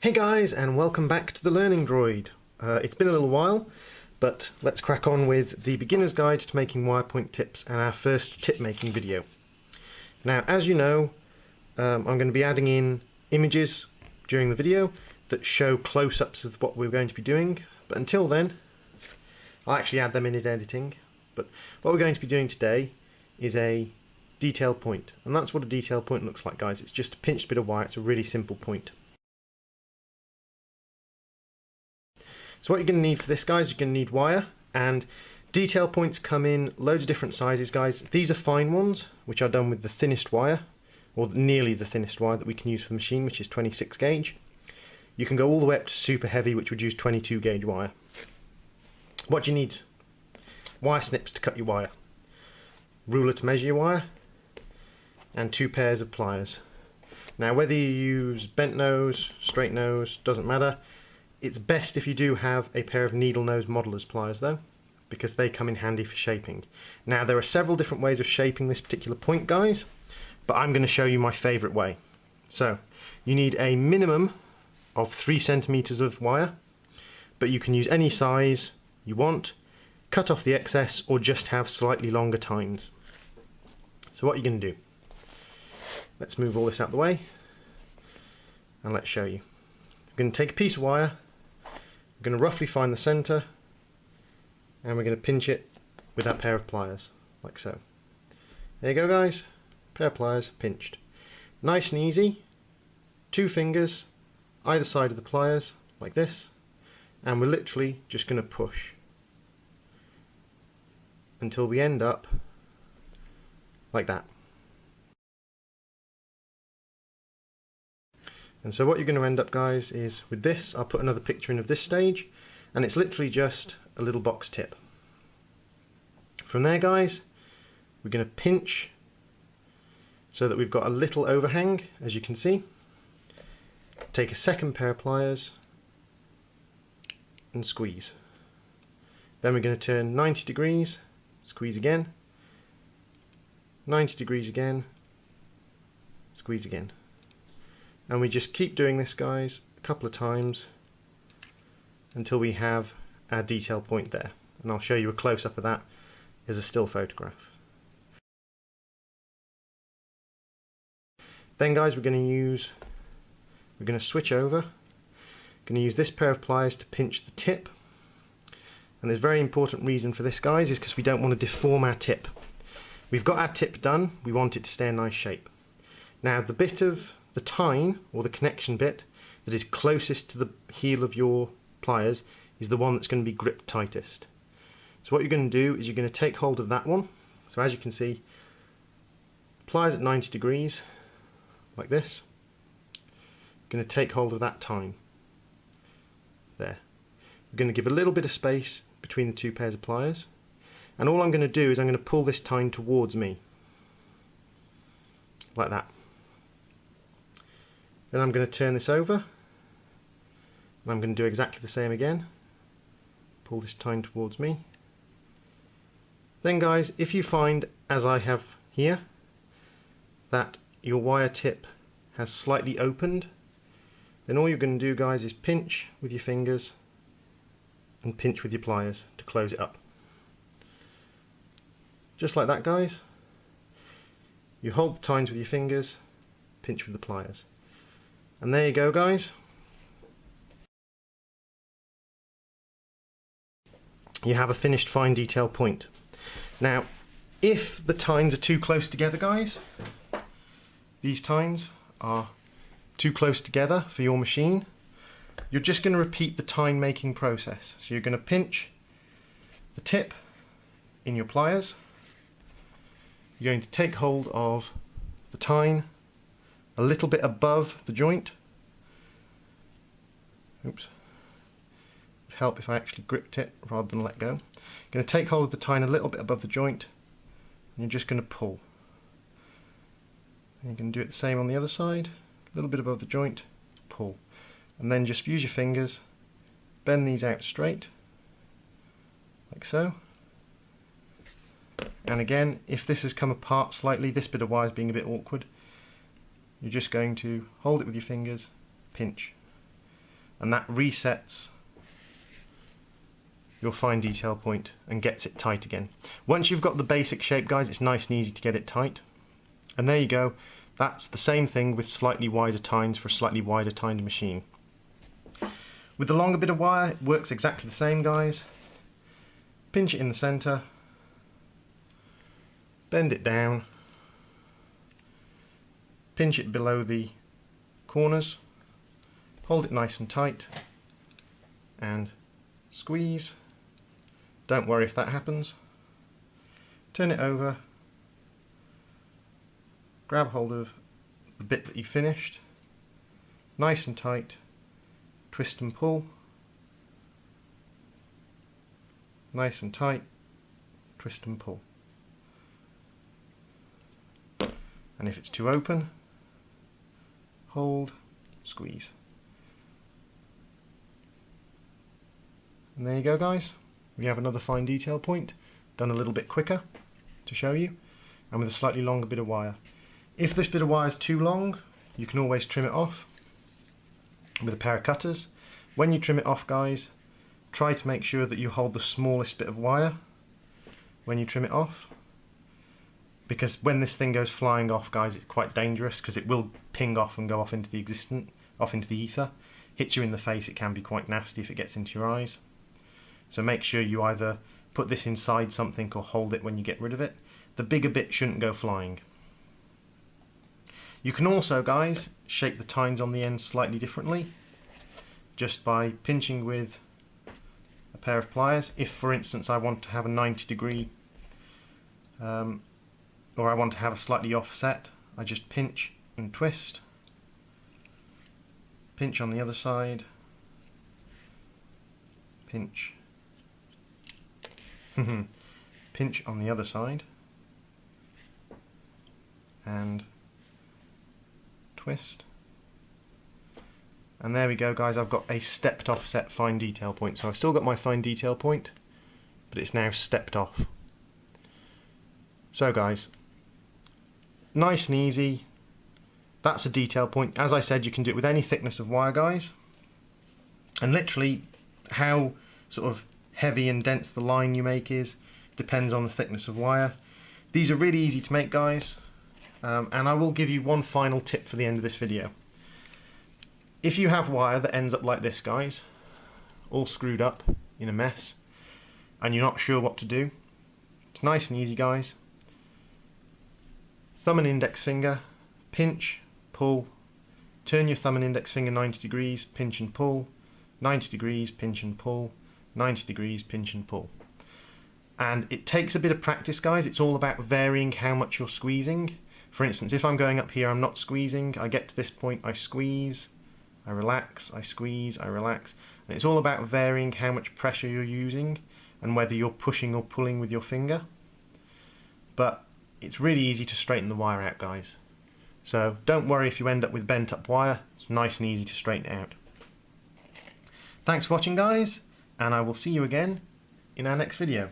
Hey guys, and welcome back to the Thelearningdroid. It's been a little while, but let's crack on with the beginner's guide to making wire point tips and our first tip making video. Now, as you know, I'm going to be adding in images during the video that show close-ups of what we're going to be doing, but until then, I'll actually add them in editing. But what we're going to be doing today is a detail point, and that's what a detail point looks like, guys. It's just a pinched bit of wire. It's a really simple point. So what you're going to need for this, guys, you're going to need wire, and detail points come in loads of different sizes, guys. These are fine ones, which are done with the thinnest wire, or nearly the thinnest wire that we can use for the machine, which is 26 gauge. You can go all the way up to super heavy, which would use 22 gauge wire. What do you need? Wire snips to cut your wire, ruler to measure your wire, and 2 pairs of pliers. Now, whether you use bent nose, straight nose, doesn't matter. It's best if you do have a pair of needle nose modeller's pliers though, because they come in handy for shaping. Now, there are several different ways of shaping this particular point, guys, but I'm going to show you my favourite way. So you need a minimum of 3 centimetres of wire, but you can use any size you want, cut off the excess, or just have slightly longer tines. So what you're going to do, let's move all this out of the way and let's show you. We're going to take a piece of wire, we're going to roughly find the centre, and we're going to pinch it with our pair of pliers, like so. There you go, guys, pair of pliers pinched. Nice and easy, 2 fingers either side of the pliers, like this, and we're literally just going to push until we end up like that. And so what you're going to end up, guys, is with this, I'll put another picture in of this stage, and it's literally just a little box tip. From there, guys, we're going to pinch so that we've got a little overhang, as you can see. Take a second pair of pliers and squeeze. Then we're going to turn 90 degrees, squeeze again, 90 degrees again, squeeze again. And we just keep doing this, guys, a couple of times until we have our detail point there. And I'll show you a close-up of that as a still photograph. Then, guys, we're going to switch over. We're going to use this pair of pliers to pinch the tip. And there's a very important reason for this, guys, is because we don't want to deform our tip. We've got our tip done, we want it to stay a nice shape. Now, the bit of the tine, or the connection bit, that is closest to the heel of your pliers is the one that's going to be gripped tightest. So what you're going to do is you're going to take hold of that one. So as you can see, pliers at 90 degrees, like this. You're going to take hold of that tine. There. We're going to give a little bit of space between the 2 pairs of pliers. And all I'm going to do is I'm going to pull this tine towards me. Like that. Then I'm going to turn this over, and I'm going to do exactly the same again. Pull this tine towards me. Then, guys, if you find, as I have here, that your wire tip has slightly opened, then all you're going to do, guys, is pinch with your fingers and pinch with your pliers to close it up. Just like that, guys. You hold the tines with your fingers, pinch with the pliers. And there you go, guys. You have a finished fine detail point. Now, if the tines are too close together, guys, these tines are too close together for your machine, you're just going to repeat the tine making process. So you're going to pinch the tip in your pliers. You're going to take hold of the tine a little bit above the joint. Oops. It would help if I actually gripped it rather than let go. You're going to take hold of the tine a little bit above the joint, and you're just going to pull. And you're going to do it the same on the other side, a little bit above the joint, pull. And then just use your fingers, bend these out straight, like so. And again, if this has come apart slightly, this bit of wire is being a bit awkward, you're just going to hold it with your fingers, pinch. and that resets your fine detail point and gets it tight again. Once you've got the basic shape, guys, it's nice and easy to get it tight. And there you go. That's the same thing with slightly wider tines for a slightly wider tined machine. With the longer bit of wire, it works exactly the same, guys. Pinch it in the centre, bend it down, pinch it below the corners, hold it nice and tight, and squeeze. Don't worry if that happens. Turn it over, grab hold of the bit that you finished, nice and tight, twist and pull, nice and tight, twist and pull. And if it's too open, hold, squeeze. And there you go, guys. We have another fine detail point, done a little bit quicker to show you, and with a slightly longer bit of wire. If this bit of wire is too long, you can always trim it off with a pair of cutters. When you trim it off, guys, try to make sure that you hold the smallest bit of wire when you trim it off, because when this thing goes flying off, guys, it's quite dangerous because it will ping off and go off into the ether. Hits you in the face, it can be quite nasty if it gets into your eyes. So make sure you either put this inside something or hold it when you get rid of it. The bigger bit shouldn't go flying. You can also, guys, shape the tines on the end slightly differently, just by pinching with a pair of pliers. If, for instance, I want to have a 90-degree or I want to have a slightly offset, I just pinch and twist, pinch on the other side, pinch, pinch on the other side, and twist. And there we go, guys, I've got a stepped offset fine detail point. So I've still got my fine detail point, but it's now stepped off. So guys, nice and easy. That's a detail point. As I said, you can do it with any thickness of wire, guys. And literally how sort of heavy and dense the line you make is depends on the thickness of wire. These are really easy to make, guys. And I will give you one final tip for the end of this video. If you have wire that ends up like this, guys, all screwed up in a mess, and you're not sure what to do, it's nice and easy, guys. Thumb and index finger, pinch, pull, turn your thumb and index finger 90 degrees, pinch and pull, 90 degrees, pinch and pull, 90 degrees, pinch and pull. And it takes a bit of practice, guys. It's all about varying how much you're squeezing. For instance, if I'm going up here, I'm not squeezing. I get to this point, I squeeze, I relax, I squeeze, I relax. And it's all about varying how much pressure you're using and whether you're pushing or pulling with your finger. But it's really easy to straighten the wire out, guys. So don't worry if you end up with bent up wire. It's nice and easy to straighten it out. Thanks for watching, guys, and I will see you again in our next video.